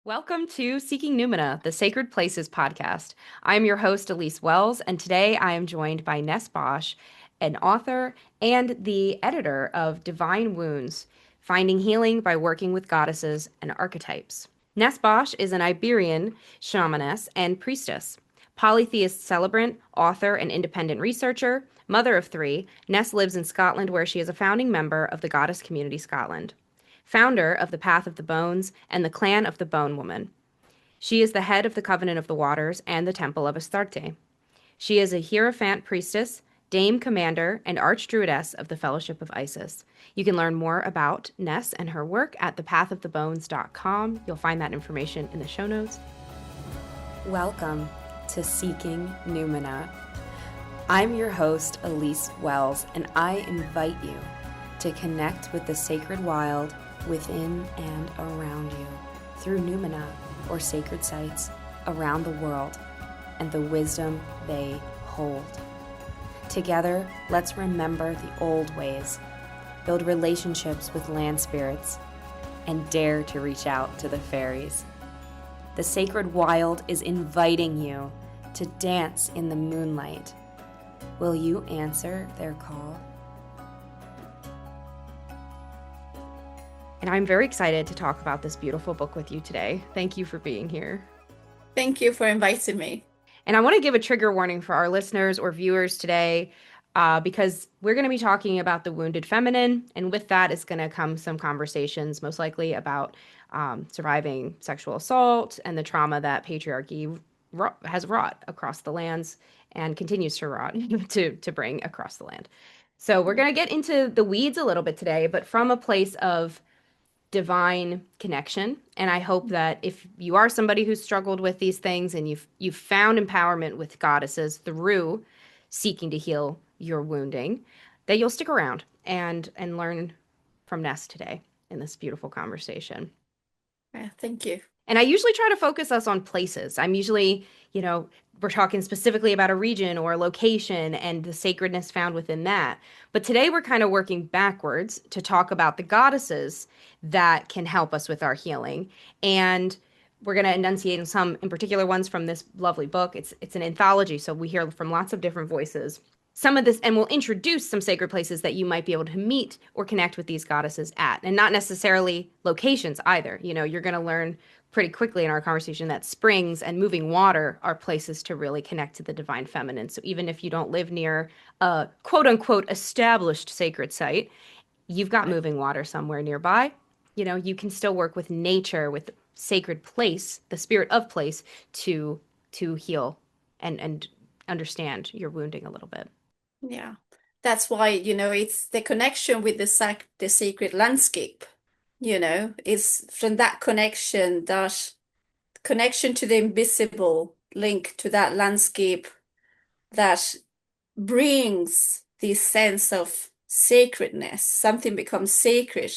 Welcome to Seeking Numina, the Sacred Places podcast. I'm your host, Elise Wells, and today I am joined by Ness Bosch, an author and the editor of Divine Wounds, Finding Healing by Working with Goddesses and Archetypes. Ness Bosch is an Iberian shamaness and priestess. Polytheist celebrant, author, and independent researcher, mother of three, Ness lives in Scotland where she is a founding member of the Goddess Community Scotland, founder of the Path of the Bones and the Clan of the Bone Woman. She is the head of the Covenant of the Waters and the Temple of Astarte. She is a Hierophant priestess, Dame Commander, and Archdruidess of the Fellowship of Isis. You can learn more about Ness and her work at thepathofthebones.com. You'll find that information in the show notes. Welcome to Seeking Numina. I'm your host, Elise Wells, and I invite you to connect with the sacred wild within and around you through Numina, or sacred sites around the world, and the wisdom they hold. Together, let's remember the old ways, build relationships with land spirits, and dare to reach out to the fairies. The sacred wild is inviting you to dance in the moonlight. Will you answer their call? And I'm very excited to talk about this beautiful book with you today. Thank you for being here. Thank you for inviting me. And I want to give a trigger warning for our listeners or viewers today, because we're going to be talking about the wounded feminine. And with that is going to come some conversations, most likely about surviving sexual assault and the trauma that patriarchy has wrought across the lands and continues to wrought to bring across the land. So we're going to get into the weeds a little bit today, but from a place of divine connection. And I hope that if you are somebody who's struggled with these things and you've found empowerment with goddesses through seeking to heal your wounding, that you'll stick around and learn from Ness today in this beautiful conversation. Yeah, thank you. And I usually try to focus us on places. I'm usually, we're talking specifically about a region or a location and the sacredness found within that. But today we're kind of working backwards to talk about the goddesses that can help us with our healing. And we're going to enunciate some in particular ones from this lovely book. It's an anthology, so we hear from lots of different voices. Some of this, and we'll introduce some sacred places that you might be able to meet or connect with these goddesses at, and not necessarily locations either. You're going to learn pretty quickly in our conversation that springs and moving water are places to really connect to the divine feminine. So even if you don't live near a quote unquote established sacred site, you've got moving water somewhere nearby. You can still work with nature, with sacred place, the spirit of place, to heal and understand your wounding a little bit. Yeah, that's why, it's the connection with the sacred landscape, it's from that connection to the invisible link to that landscape that brings this sense of sacredness. Something becomes sacred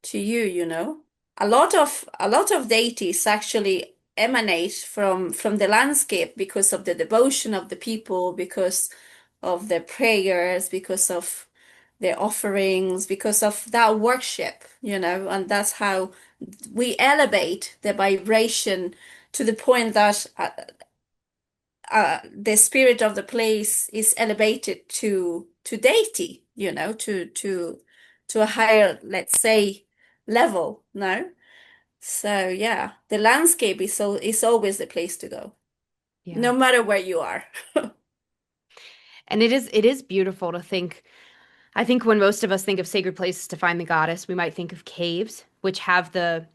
to you. A lot of deities actually emanate from the landscape because of the devotion of the people, because of their prayers, because of their offerings, because of that worship, and that's how we elevate the vibration to the point that the spirit of the place is elevated to deity, to a higher, let's say, level, no? So yeah, the landscape is always the place to go, Yeah. no matter where you are. And it is beautiful to think. I think when most of us think of sacred places to find the goddess, we might think of caves, which have the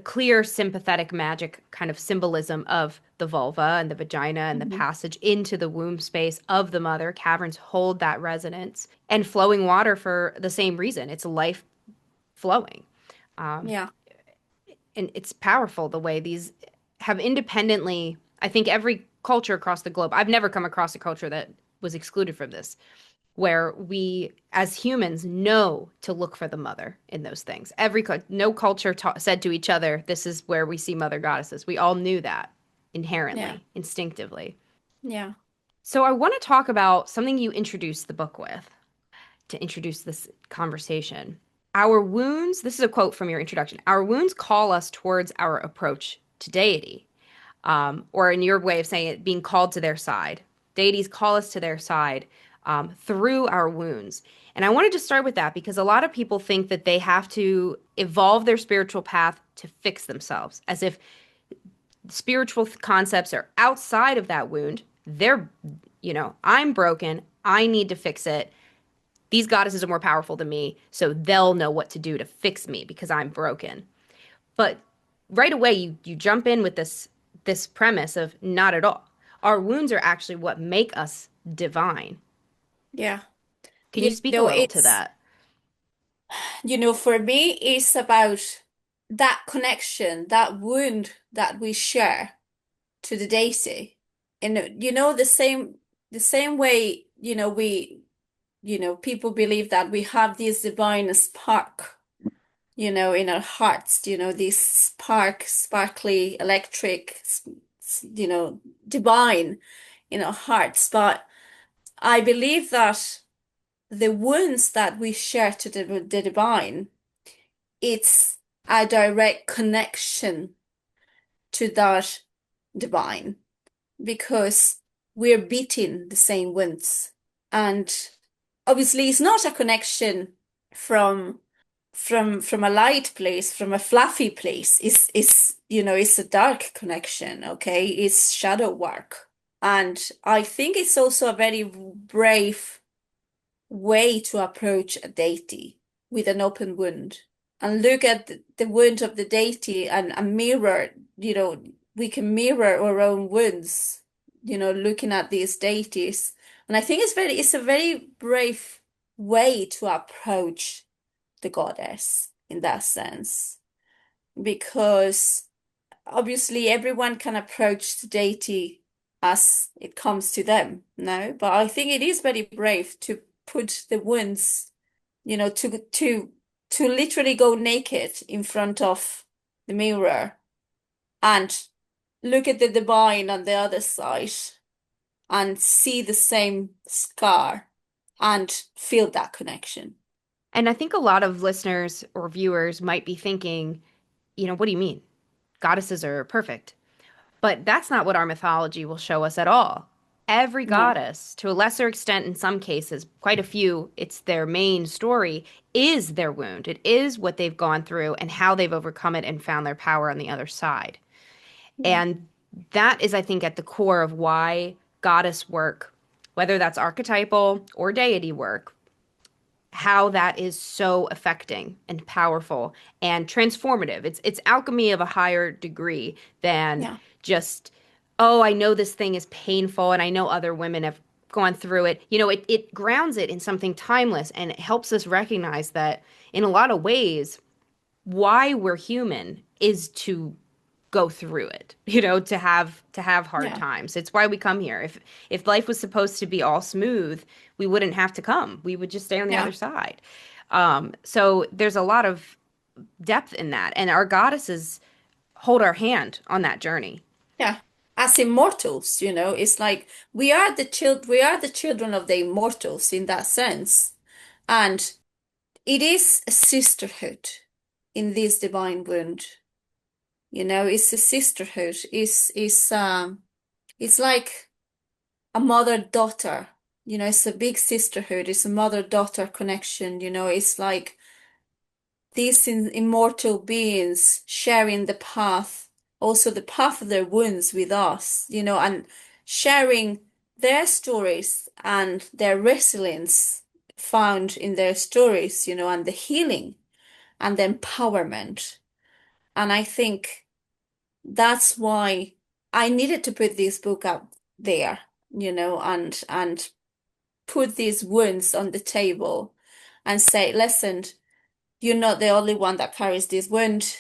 clear sympathetic magic kind of symbolism of the vulva and the vagina and the Mhm. passage into the womb space of the mother. Caverns hold that resonance, and flowing water for the same reason. It's life flowing. Um, Yeah. and it's powerful the way these have independently, I think every culture across the globe, I've never come across a culture that was excluded from this, where we as humans know to look for the mother in those things. No culture said to each other, this is where we see mother goddesses. We all knew that Yeah. inherently, instinctively. Yeah. So I want to talk about something you introduced the book with to introduce this conversation. Our wounds, this is a quote from your introduction. Our wounds call us towards our approach to deity, or in your way of saying it, being called to their side. Deities call us to their side through our wounds. And I wanted to start with that because a lot of people think that they have to evolve their spiritual path to fix themselves, as if spiritual concepts are outside of that wound. They're, I'm broken. I need to fix it. These goddesses are more powerful than me, so they'll know what to do to fix me because I'm broken. But right away you jump in with this premise of not at all. Our wounds are actually what make us divine. Yeah. Can you speak a little to It's, that? for me, it's about that connection, that wound that we share to the deity. And the same way, people believe that we have this divine spark, in our hearts, this sparkly, electric, divine in our hearts. But I believe that the wounds that we share to the divine, it's a direct connection to that divine because we're beating the same wounds. And obviously it's not a connection from from a light place, from a fluffy place. It's a dark connection, okay? It's shadow work. And I think it's also a very brave way to approach a deity with an open wound and look at the wound of the deity and mirror, we can mirror our own wounds, looking at these deities. And I think it's a very brave way to approach the goddess in that sense, because obviously everyone can approach the deity as it comes to them, no? But I think it is very brave to put the wounds, to literally go naked in front of the mirror and look at the divine on the other side and see the same scar and feel that connection. And I think a lot of listeners or viewers might be thinking, what do you mean? Goddesses are perfect. But that's not what our mythology will show us at all. Every No. goddess, to a lesser extent in some cases, quite a few, it's their main story, is their wound. It is what they've gone through and how they've overcome it and found their power on the other side. Yeah. And that is, I think, at the core of why goddess work, whether that's archetypal or deity work, how that is so affecting and powerful and transformative. It's alchemy of a higher degree than Yeah. just, oh, I know this thing is painful and I know other women have gone through it. It grounds it in something timeless and it helps us recognize that in a lot of ways, why we're human is to go through it, to have hard Yeah. times. It's why we come here. If life was supposed to be all smooth, we wouldn't have to come. We would just stay on the other Yeah. side. So there's a lot of depth in that, and our goddesses hold our hand on that journey. Yeah. As immortals, it's like we are the children of the immortals in that sense. And it is a sisterhood in this divine wound. It's a sisterhood. It's like a mother-daughter. It's a big sisterhood. It's a mother-daughter connection. It's like these immortal beings sharing the path, also the path of their wounds with us, and sharing their stories and their resilience found in their stories, and the healing and the empowerment. And I think that's why I needed to put this book up there, and put these wounds on the table and say, listen, you're not the only one that carries this wound.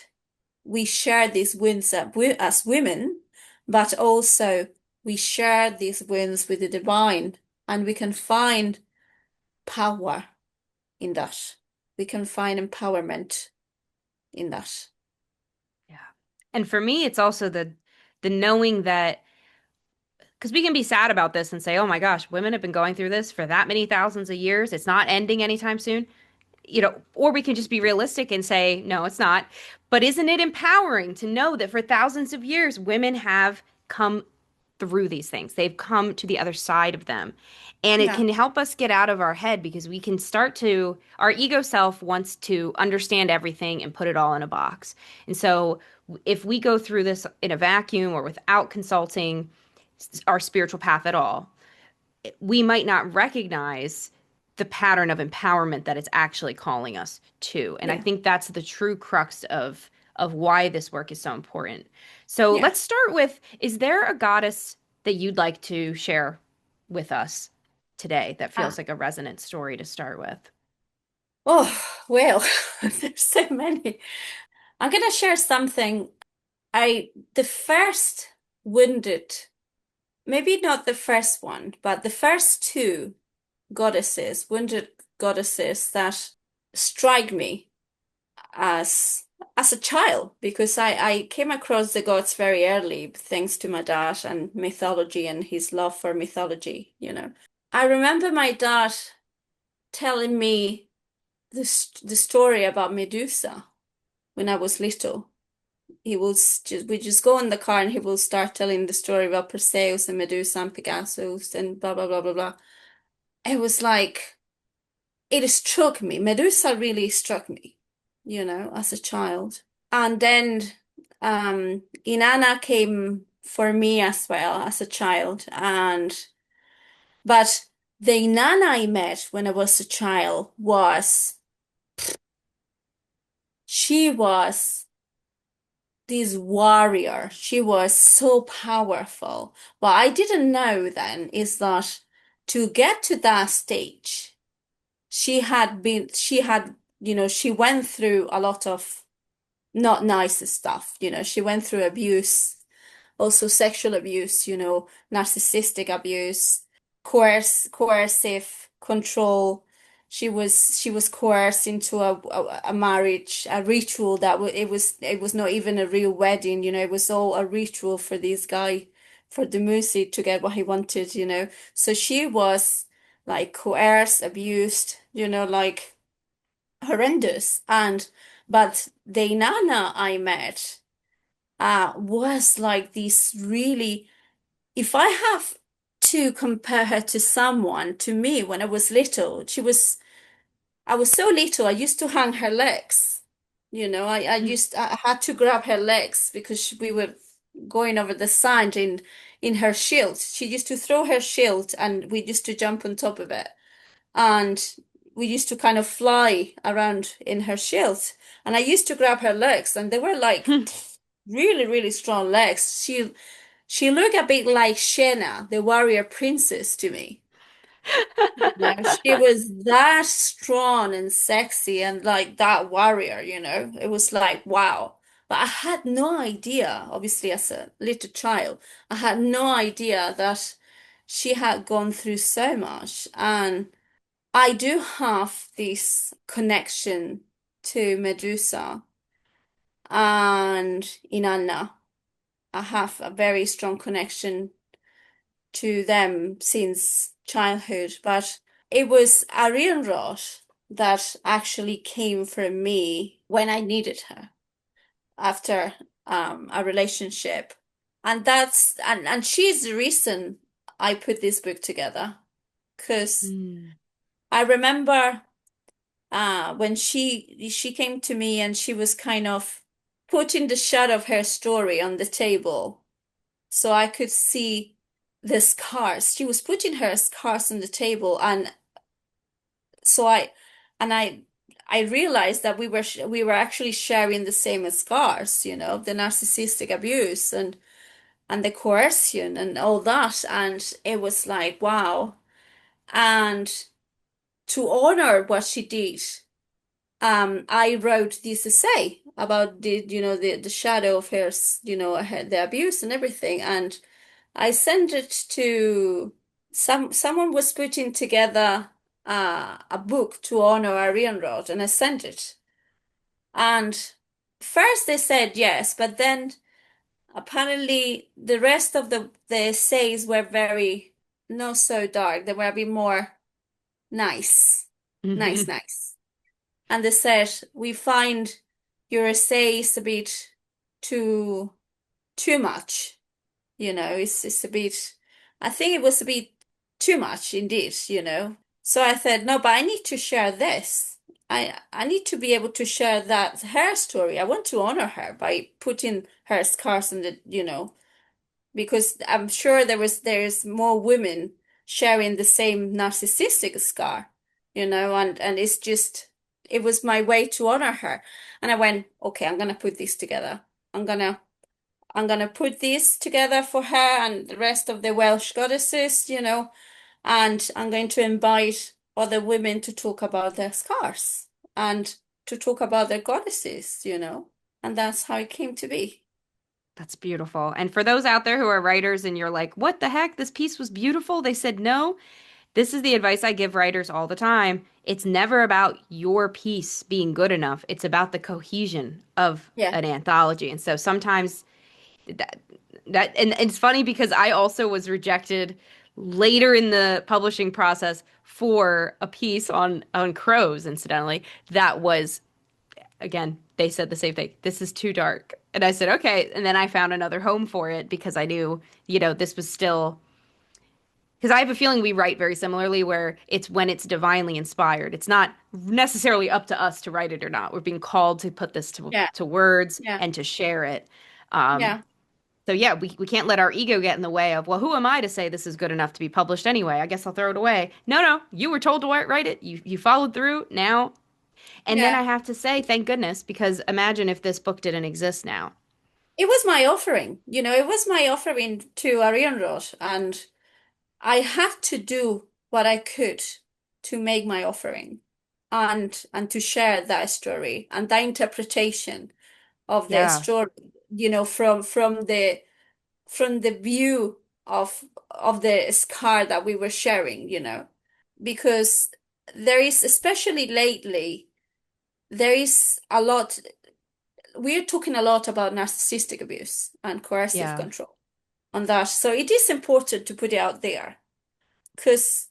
We share these wounds as women, but also we share these wounds with the divine, and we can find power in that. We can find empowerment in that. Yeah. And for me, it's also the knowing that because we can be sad about this and say, "Oh my gosh, women have been going through this for that many thousands of years. It's not ending anytime soon." or we can just be realistic and say, no, it's not. But isn't it empowering to know that for thousands of years, women have come through these things? They've come to the other side of them. And it Yeah. can help us get out of our head because we can start to, our ego self wants to understand everything and put it all in a box. And so if we go through this in a vacuum or without consulting our spiritual path at all, we might not recognize the pattern of empowerment that it's actually calling us to. And I Yeah. think that's the true crux of why this work is so important. So Yeah. let's start with, is there a goddess that you'd like to share with us today that feels Ah. like a resonant story to start with? Oh, well, there's so many. I'm gonna share something. The first wounded, maybe not the first one, but the first two goddesses, wounded goddesses that strike me as as a child, because I came across the gods very early thanks to my dad and mythology and his love for mythology. I remember my dad telling me the story about Medusa when I was little. He will just we just go in the car and he will start telling the story about Perseus and Medusa and Pegasus and blah blah blah blah blah. It was like it struck me. Medusa really struck me, as a child. And then Inanna came for me as well as a child. But the Inanna I met when I was a child she was this warrior. She was so powerful. What I didn't know then is that to get to that stage, she went through a lot of not nice stuff. She went through abuse, also sexual abuse, narcissistic abuse, coercive control. She was coerced into a marriage, a ritual it was not even a real wedding, it was all a ritual for this guy, for the Musi to get what he wanted. So she was like coerced, abused, like horrendous. But the Nana I met was like this really, if I have to compare her to someone, to me, when I was little, I was so little, I used to hang her legs. I had to grab her legs because we were going over the sand in her shield. She used to throw her shield and we used to jump on top of it. And we used to kind of fly around in her shield. And I used to grab her legs, and they were like really, really strong legs. She looked a bit like Shena, the warrior princess, to me. She was that strong and sexy and like that warrior. It was like, wow. But I had no idea, obviously, as a little child, I had no idea that she had gone through so much. And I do have this connection to Medusa and Inanna. I have a very strong connection to them since childhood, but it was Arian Roth that actually came for me when I needed her after a relationship. And she's the reason I put this book together. Because Mm. I remember when she came to me and she was kind of putting the shot of her story on the table so I could see the scars. She was putting her scars on the table, and so I realized that we were actually sharing the same scars, the narcissistic abuse and the coercion and all that, and it was like, wow. And to honor what she did, I wrote this essay about the shadow of the abuse and everything, and I sent it to someone was putting together a book to honor Arian Rod, and I sent it. And first they said yes, but then apparently the rest of the essays were very not so dark. They were a bit more nice, nice, nice. and they said, we find your essay is a bit too too much. It's a bit, I think it was a bit too much indeed. So I said, no, but I need to share this. I need to be able to share that her story. I want to honor her by putting her scars in because I'm sure there's more women sharing the same narcissistic scar, and it was my way to honor her. And I went, okay, I'm gonna put this together. I'm gonna I'm gonna put this together for her and the rest of the Welsh goddesses, and I'm going to invite other women to talk about their scars and to talk about their goddesses, and that's how it came to be. That's beautiful. And for those out there who are writers and you're like, what the heck? This piece was beautiful. They said no. This is the advice I give writers all the time. It's never about your piece being good enough. It's about the cohesion of Yeah, an anthology. And so sometimes that and it's funny because I also was rejected later in the publishing process for a piece on crows, incidentally, that was again, they said the same thing. This is too dark. And I said, okay. And then I found another home for it because I knew, this was still because I have a feeling we write very similarly where it's when it's divinely inspired. It's not necessarily up to us to write it or not. We're being called to put this yeah, to words yeah, and to share it. Um, yeah, so yeah, we can't let our ego get in the way of, well, who am I to say this is good enough to be published anyway? I guess I'll throw it away. No, no, you were told to write it. You followed through. Now and then yeah. I have to say, thank goodness, because imagine if this book didn't exist now. It was my offering, it was my offering to Arian Roth, and I had to do what I could to make my offering and to share that story and that interpretation of the Yeah, story, from the view of the scar that we were sharing, because there is, especially lately, there is a lot, we're talking a lot about narcissistic abuse and coercive yeah, control on that. So it is important to put it out there because,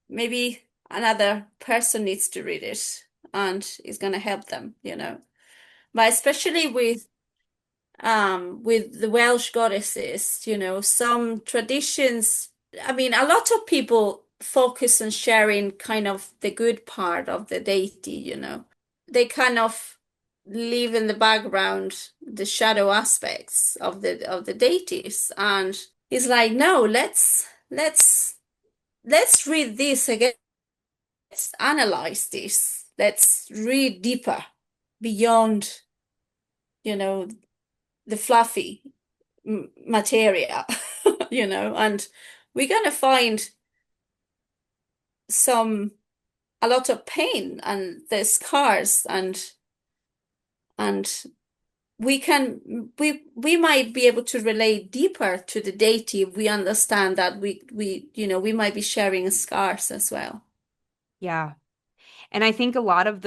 maybe another person needs to read it and it's going to help them. But especially with the Welsh goddesses, some traditions, I mean, a lot of people focus on sharing kind of the good part of the deity. They kind of leave in the background the shadow aspects of the deities. And it's like, no, let's read this again. Let's analyze this. Let's read deeper beyond, you know, the fluffy materia, and we're gonna find some a lot of pain and the scars and we might be able to relate deeper to the deity if we understand that we might be sharing scars as well. yeah. And I think a lot of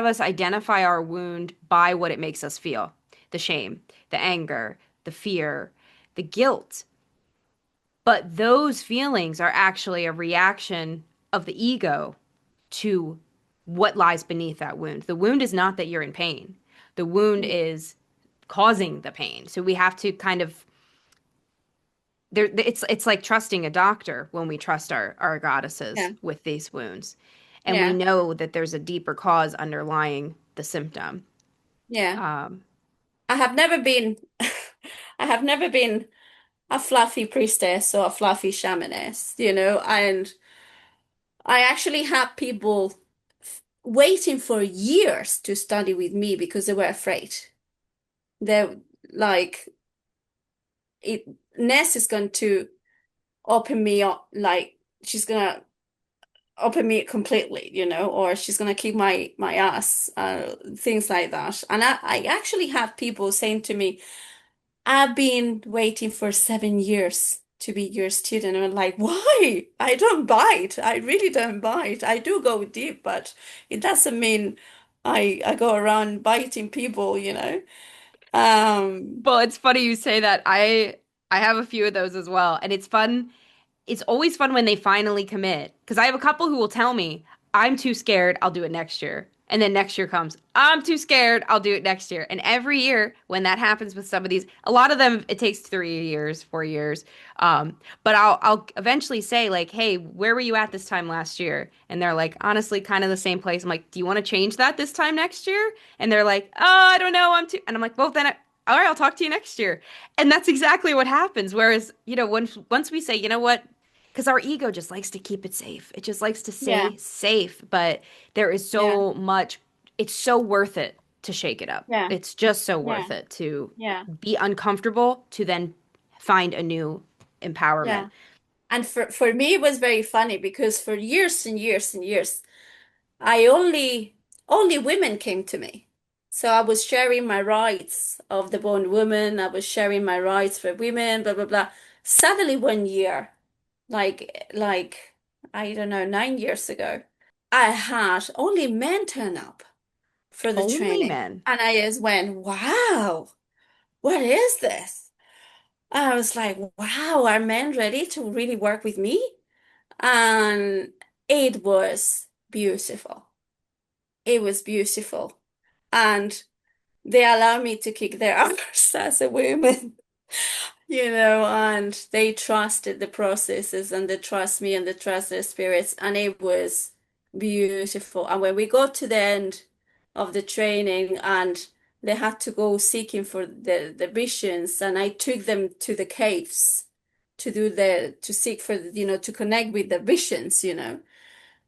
us identify our wound by what it makes us feel. The shame, the anger, the fear, the guilt. But those feelings are actually a reaction of the ego to what lies beneath that wound. The wound is not that you're in pain. The wound Mm. is causing the pain. So we have to kind of there it's like trusting a doctor when we trust our goddesses Yeah, with these wounds. And we yeah, know that there's a deeper cause underlying the symptom. yeah. Um, I have never been I have never been a fluffy priestess or a fluffy shamaness, and I actually had people waiting for years to study with me because they were afraid. They're like, it, Ness is going to open me up, like she's gonna open me completely, or she's gonna kick my ass, things like that. And I actually have people saying to me, I've been waiting for 7 years to be your student. And I'm like, why? I don't bite. I really don't bite. I do go deep, but it doesn't mean I go around biting people. Um, well, it's funny you say that. I have a few of those as well, and it's fun. It's always fun when they finally commit because I have a couple who will tell me, I'm too scared, I'll do it next year. And then next year comes, I'm too scared, I'll do it next year. And every year when that happens with some of these, a lot of them it takes 3 years, 4 years. But I'll eventually say like, hey, where were you at this time last year? And they're like, honestly, kind of the same place. I'm like, do you want to change that this time next year? And they're like, oh, I don't know, I'm too. And I'm like, well, all right, I'll talk to you next year. And that's exactly what happens. Whereas, once we say, you know what? Because our ego just likes to keep it safe. It just likes to Yeah, stay safe. But there is yeah, so much, it's so worth it to shake it up. yeah, It's just so yeah, worth it to yeah, be uncomfortable to then find a new empowerment. yeah. And for me, it was very funny because for years and years and years, I only women came to me. So I was sharing my rights of the bond woman. I was sharing my rights for women, blah blah blah. Suddenly one year, like I don't know, 9 years ago, I had only men turn up for the Only training. men. And I just went, wow, what is this? I was like, wow, are men ready to really work with me? And it was beautiful. It was beautiful. And they allowed me to kick their ass as a woman, and they trusted the processes and they trust me and they trust their spirits. And it was beautiful. And when we got to the end of the training and they had to go seeking for the visions, and I took them to the caves to seek for, to connect with the visions.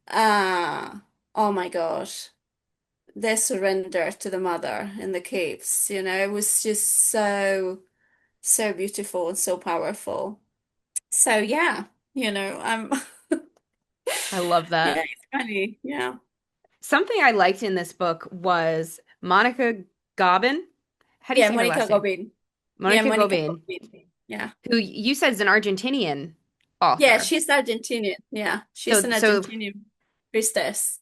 Ah, oh my gosh, their surrender to the mother in the caves, it was just so beautiful and so powerful. So yeah, I'm I love yeah, that. it's funny. Yeah. Something I liked in this book was Monica Gobin. How do you Yeah, say her Monica last name? Gobin. Yeah, Monica Monica Gobin, Gobin. Yeah. who you said is an Argentinian Yeah, author. she's Argentinian. Yeah, she's So, an so Argentinian priestess.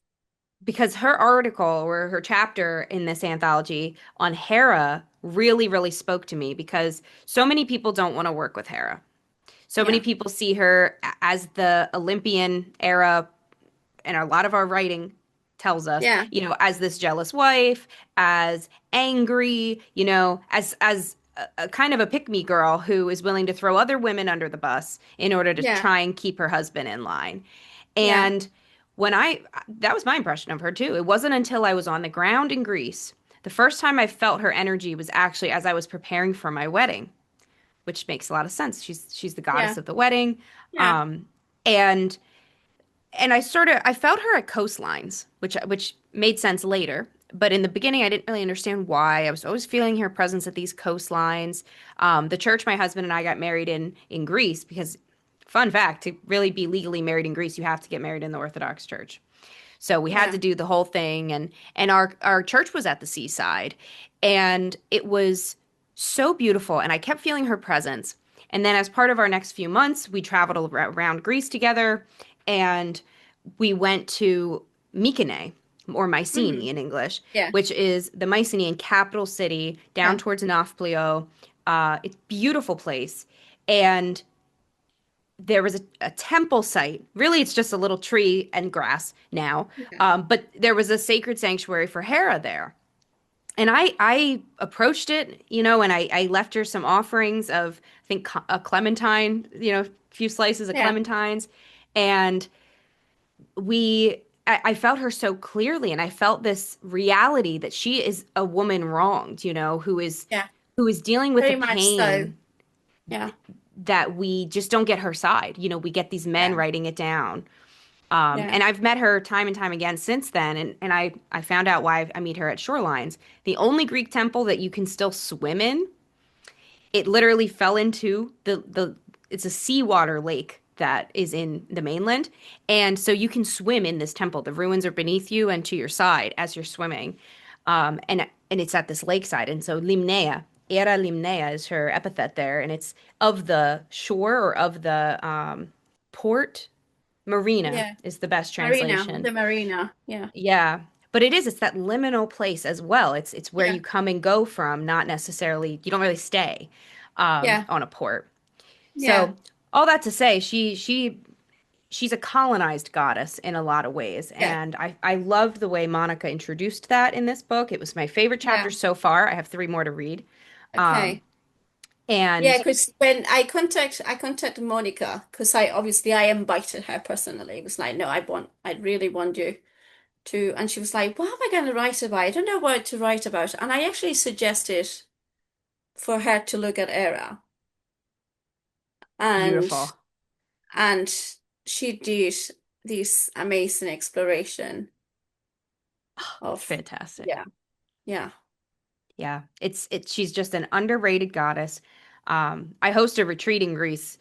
because her article or her chapter in this anthology on Hera really, really spoke to me because so many people don't want to work with Hera. So many Yeah. people see her as the Olympian era, and a lot of our writing tells us, Yeah. as this jealous wife, as angry, as a kind of a pick-me girl who is willing to throw other women under the bus in order to Yeah. try and keep her husband in line. Yeah. And that was my impression of her too. It wasn't until I was on the ground in Greece. The first time I felt her energy was actually as I was preparing for my wedding, which makes a lot of sense. She's the goddess Yeah. of the wedding. Yeah. Um, and I felt her at coastlines, which made sense later. But in the beginning, I didn't really understand why. I was always feeling her presence at these coastlines. The church my husband and I got married in Greece because, fun fact, to really be legally married in Greece, you have to get married in the Orthodox Church. So we had Yeah. to do the whole thing, and our church was at the seaside, and it was so beautiful, and I kept feeling her presence. And then as part of our next few months, we traveled around Greece together, and we went to Mykenae, or Mycenae Hmm. in English, Yeah. which is the Mycenaean capital city down Yeah. towards Nafplio. It's a beautiful place, and there was a temple site. Really, it's just a little tree and grass now. Yeah. But there was a sacred sanctuary for Hera there. And I approached it, and I left her some offerings of, I think, a clementine, a few slices of Yeah. clementines. And I felt her so clearly. And I felt this reality that she is a woman wronged, Yeah. who is dealing with the Very much so. pain Yeah. that we just don't get her side. We get these men Yeah. writing it down. Yeah. And I've met her time and time again since then, and I found out why I meet her at shorelines. The only Greek temple that you can still swim in, it literally fell into the it's a seawater lake that is in the mainland, and so you can swim in this temple. The ruins are beneath you and to your side as you're swimming, and it's at this lakeside. And so Limnea, Era Limnea is her epithet there, and it's of the shore or of the port. Marina Yeah. is the best Marina, translation. the Marina. Yeah. Yeah. But it's that liminal place as well. It's where Yeah. you come and go from, not necessarily you don't really stay Yeah. on a port. Yeah. So all that to say, she she's a colonized goddess in a lot of ways. Yeah. And I loved the way Monica introduced that in this book. It was my favorite chapter Yeah. so far. I have three more to read. Um, Okay. Yeah, and because when I contacted Monica because I invited her personally. It was like, no, I really want you to, and she was like, what am I going to write about? I don't know what to write about. And I actually suggested for her to look at Hera, and beautiful. and she did this amazing exploration of, Fantastic. yeah, yeah, Yeah, it's she's just an underrated goddess. I host a retreat in Greece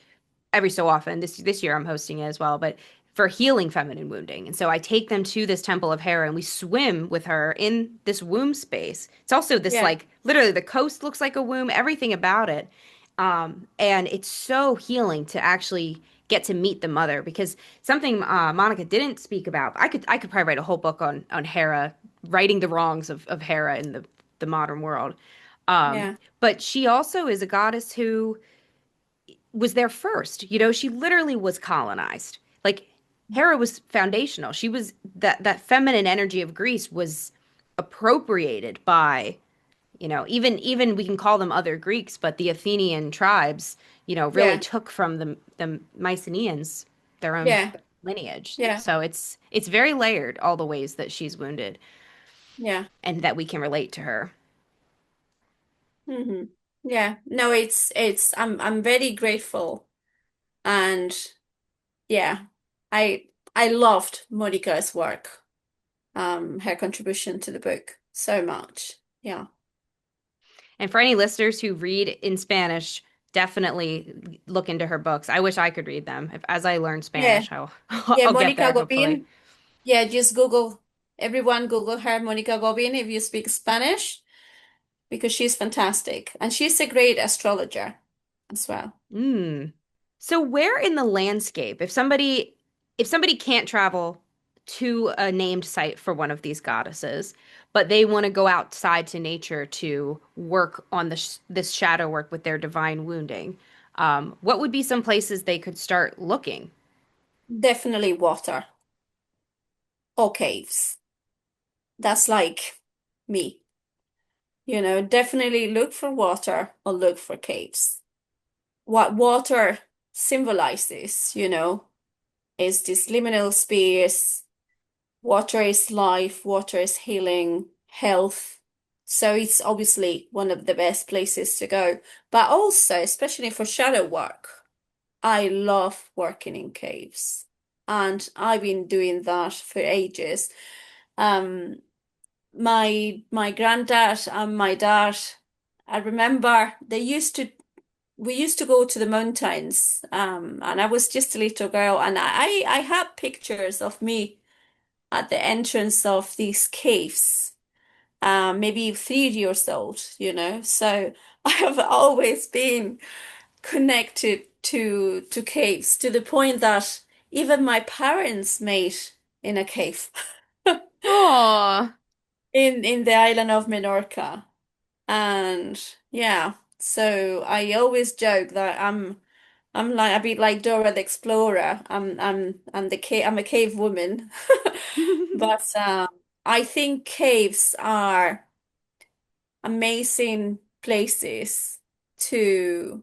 every so often. This year I'm hosting it as well, but for healing feminine wounding. And so I take them to this temple of Hera and we swim with her in this womb space. It's also this yeah, like literally the coast looks like a womb, everything about it. And it's so healing to actually get to meet the mother because something Monica didn't speak about. I could probably write a whole book on Hera, righting the wrongs of Hera in the modern world. Um, yeah, but she also is a goddess who was there first. You know, she literally was colonized. Like Hera was foundational. She was that feminine energy of Greece was appropriated by, even we can call them other Greeks, but the Athenian tribes, really yeah, took from the Mycenaeans their own yeah, lineage. yeah, So it's very layered all the ways that she's wounded yeah. and that we can relate to her. Hmm. Yeah. No, I'm very grateful, and yeah, I loved Monica's work, her contribution to the book so much. Yeah. And for any listeners who read in Spanish, definitely look into her books. I wish I could read them. As I learn Yeah. Spanish, I'll Yeah, I'll get Monica there hopefully. Gobin. Yeah, just Google, everyone Google her, Monica Gobin, if you speak Spanish, because she's fantastic. And she's a great astrologer as well. Mm. So where in the landscape, if somebody can't travel to a named site for one of these goddesses, but they want to go outside to nature to work on this shadow work with their divine wounding, what would be some places they could start looking? Definitely water or caves. That's like me. Definitely look for water or look for caves. What water symbolizes, is this liminal space. Water is life, water is healing, health. So it's obviously one of the best places to go. But also, especially for shadow work, I love working in caves. And I've been doing that for ages. Um, my granddad and my dad, I remember we used to go to the mountains, and I was just a little girl, and I have pictures of me at the entrance of these caves, maybe 3 years old, So I have always been connected to caves to the point that even my parents made in a cave Oh, in the island of Menorca. And yeah, so I always joke that I'm like a bit like Dora the Explorer. I'm a cave woman. But I think caves are amazing places to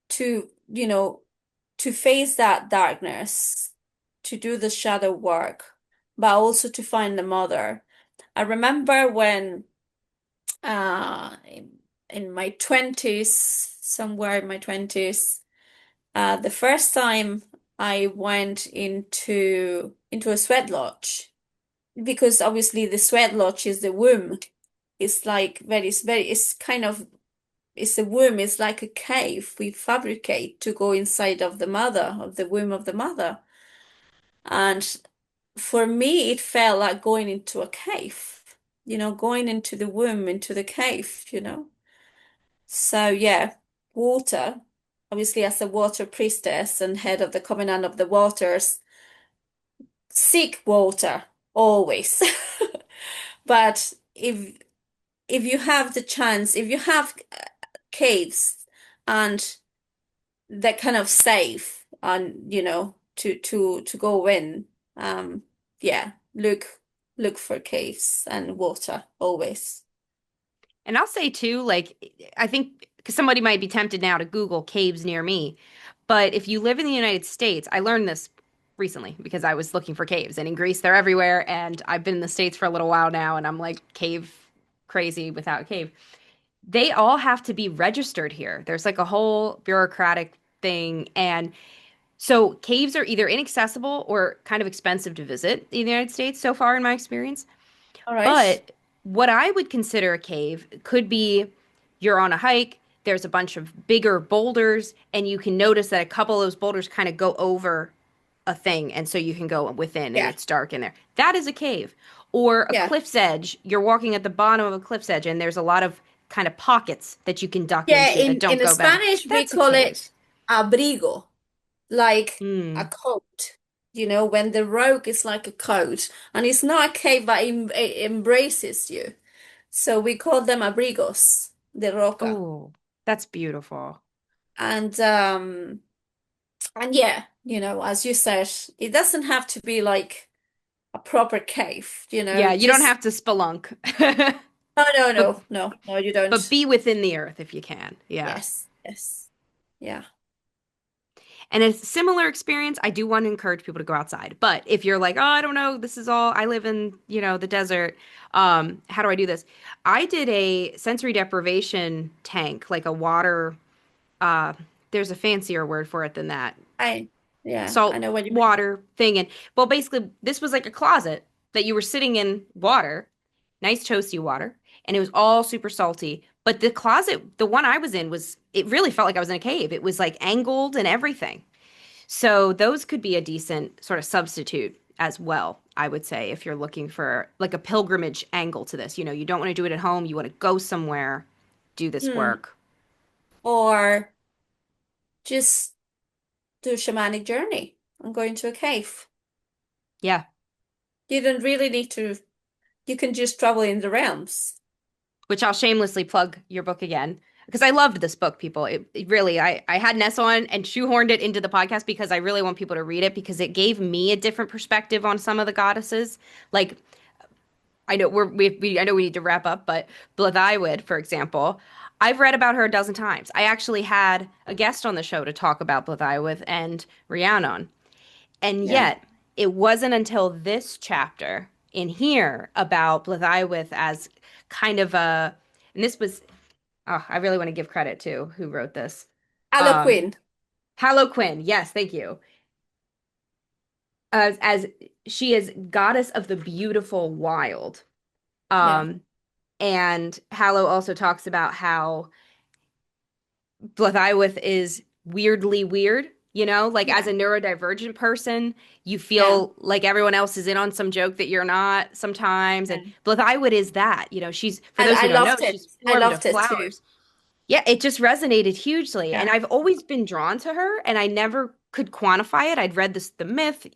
to to face that darkness, to do the shadow work, but also to find the mother. I remember when in my 20s, somewhere in my 20s, the first time I went into a sweat lodge, because obviously the sweat lodge is the womb. It's like it's kind of, it's a womb, it's like a cave we fabricate to go inside of the mother, of the womb of the mother. And for me, it felt like going into a cave, going into the womb, into the cave. So yeah, water, obviously as a water priestess and head of the covenant of the waters, seek water always. But if you have the chance, if you have caves and they're kind of safe, and to go in. Yeah, look for caves and water always. And I'll say too, like, I think because somebody might be tempted now to Google caves near me. But if you live in the United States, I learned this recently because I was looking for caves. And in Greece, they're everywhere. And I've been in the States for a little while now, and I'm like cave crazy without a cave. They all have to be registered here. There's like a whole bureaucratic thing. And so caves are either inaccessible or kind of expensive to visit in the United States so far, in my experience. All right. But what I would consider a cave could be you're on a hike, there's a bunch of bigger boulders, and you can notice that a couple of those boulders kind of go over a thing, and so you can go within and Yeah. it's dark in there. That is a cave. Or a Yeah. cliff's edge, you're walking at the bottom of a cliff's edge, and there's a lot of kind of pockets that you can duck Yeah, into that don't in go back. Spanish we That's a call cave. it abrigo, like a Hmm. coat. When the rogue is like a coat, and it's not a cave, but it embraces you. So we call them abrigos de roca. Oh, that's beautiful. And yeah, as you said, it doesn't have to be like a proper cave, Yeah, you don't just have to spelunk. no, no, But no, no, no, you but don't. be within the earth if you can. Yeah. Yes, yes. Yeah. And a similar experience, I do want to encourage people to go outside. But if you're like, oh, I don't know, this is all, I live in, the desert. How do I do this? I did a sensory deprivation tank, like a water, uh, there's a fancier word for it than that. I yeah, I Salt know what you mean. water thing. And well, basically, this was like a closet that you were sitting in water, nice toasty water, and it was all super salty. But the closet, the one I was in, it really felt like I was in a cave. It was like angled and everything. So those could be a decent sort of substitute as well, I would say, if you're looking for like a pilgrimage angle to this. You don't want to do it at home, you want to go somewhere, do this Hmm. work. Or just do a shamanic journey and go into a cave. Yeah, You don't really need to, you can just travel in the realms. which I'll shamelessly plug your book again because I loved this book, people. It really, I had Ness on and shoehorned it into the podcast because I really want people to read it because it gave me a different perspective on some of the goddesses. Like I know I know we need to wrap up, but Blythe, for example, I've read about her a dozen times. I actually had a guest on the show to talk about Blythe and Rhiannon. And Yeah. yet, it wasn't until this chapter in here about Blythe as kind of and this was, oh, I really want to give credit to who wrote this. Um, Alloquin. Quinn, yes, thank you. As she is goddess of the beautiful wild. Yeah. Um, And Hallow also talks about how Blythe is weirdly weird, like as Yeah. a neurodivergent person, you Yeah. feel like everyone else is in on some joke that you're not sometimes. And Yeah. Blythe is that, she's, for And those I who don't know, loved it. she's I formed of loved it too. flowers. Yeah, it just resonated hugely. And Yeah. I've always been drawn to her and I never could quantify it. I'd read the myth,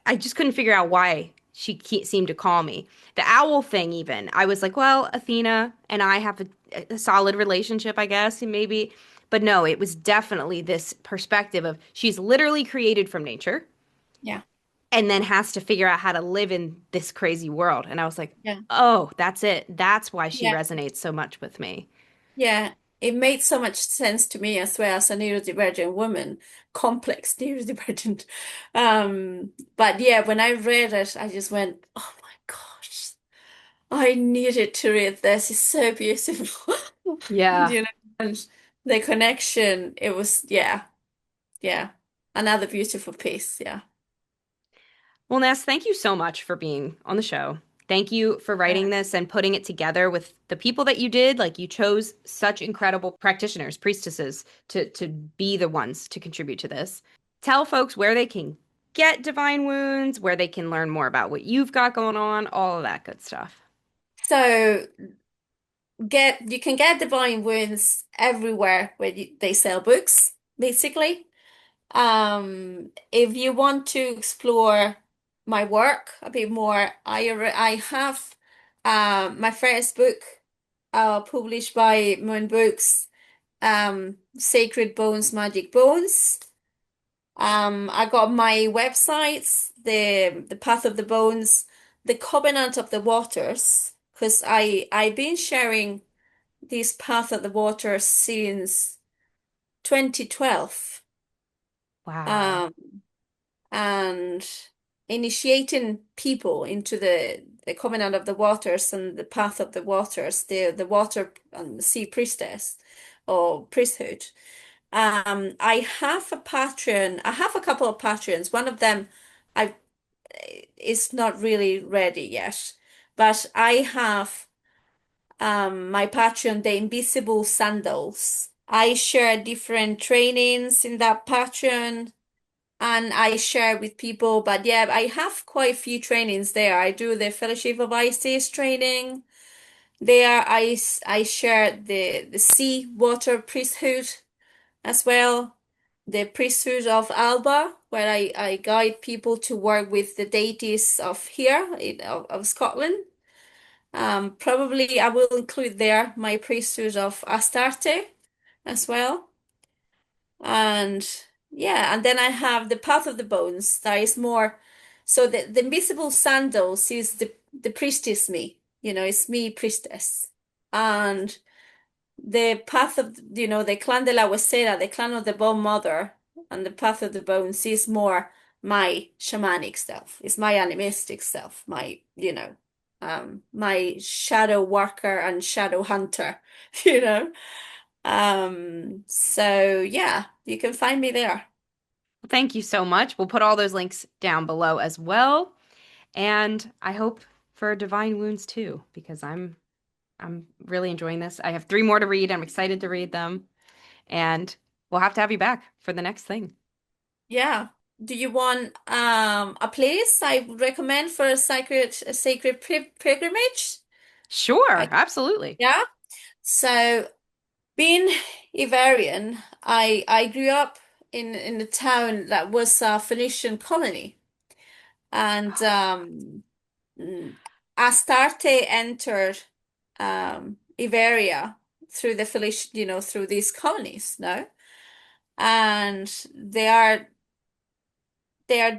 I just couldn't figure out why seemed to call me. The owl thing, even, I was like, well, Athena and I have a solid relationship, I guess, and maybe, but no, it was definitely this perspective of she's literally created from nature Yeah. and then has to figure out how to live in this crazy world. And I was like, Yeah. oh, that's it. That's why she Yeah. resonates so much with me. Yeah. It made so much sense to me as well as a neurodivergent woman, complex neurodivergent. But yeah, when I read it, I just went, oh my gosh, I needed to read this. It's so beautiful. Yeah. And the connection, it was, yeah, yeah. Another beautiful piece, yeah. Well, Ness, thank you so much for being on the show. Thank you for Yeah. writing this and putting it together with the people that you did. Like you chose such incredible practitioners, priestesses to be the ones to contribute to this. Tell folks where they can get divine wounds, where they can learn more about what you've got going on, all of that good stuff. So you can get Divine Wounds everywhere where they sell books, basically. If you want to explore my work a bit more, I have my first book published by Moon Books, Sacred Bones, Magic Bones. I got my websites, the Path of the Bones, the Covenant of the Waters, because I've been sharing this Path of the Waters since 2012. Wow. Um, and initiating people into the Covenant of the Waters and the Path of the Waters, the water and the sea priestess or priesthood. I have a Patreon. I have a couple of Patreons. One of them I is not really ready yet, but I have my Patreon, the Invisible Sandals. I share different trainings in that Patreon and I share with people. But yeah, I have quite a few trainings there. I do the Fellowship of Isis training. There, I share the sea water priesthood as well, the priesthood of Alba, where I guide people to work with the deities of here of Scotland. Probably I will include there my priesthood of Astarte as well. And yeah, and then I have the Path of the Bones. That is more, so the invisible sandals is the priestess me, it's me priestess. And the path of, the clan de la Huesera, the clan of the bone mother, and the path of the bones is more my shamanic self, it's my animistic self, my shadow worker and shadow hunter, you know. So yeah, you can find me there. Well, thank you so much. We'll put all those links down below as well. And I hope for Divine Wounds too, because I'm really enjoying this. I have 3 more to read. I'm excited to read them. And we'll have to have you back for the next thing. Yeah. Do you want a place I would recommend for a sacred pilgrimage? Sure, I absolutely. Yeah. So being Iberian, I grew up in a town that was a Phoenician colony, and mm, Astarte entered Iberia through the Phoenician, through these colonies, no? And they are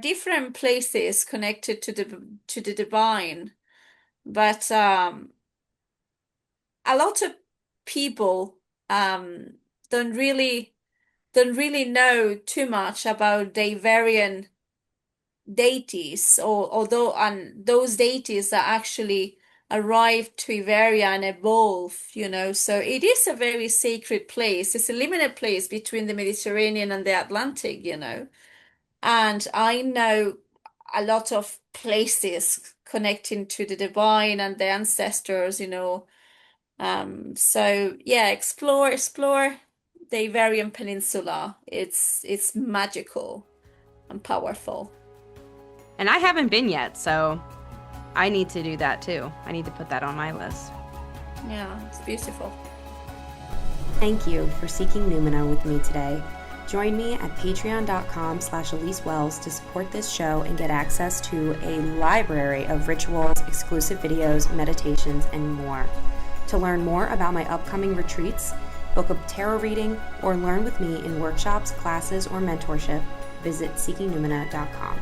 different places connected to the divine, but a lot of people um don't really don't really know too much about the Iberian deities, or although and those deities that actually arrived to Iberia and evolved, so it is a very sacred place. It's a limited place between the Mediterranean and the Atlantic. And I know a lot of places connecting to the divine and the ancestors. So yeah, explore the Iberian Peninsula. It's magical and powerful. And I haven't been yet, so I need to do that too. I need to put that on my list. Yeah, it's beautiful. Thank you for seeking Numina with me today. Join me at patreon.com/Elise Wells to support this show and get access to a library of rituals, exclusive videos, meditations, and more. To learn more about my upcoming retreats, book a tarot reading, or learn with me in workshops, classes, or mentorship, visit seekingnumina.com.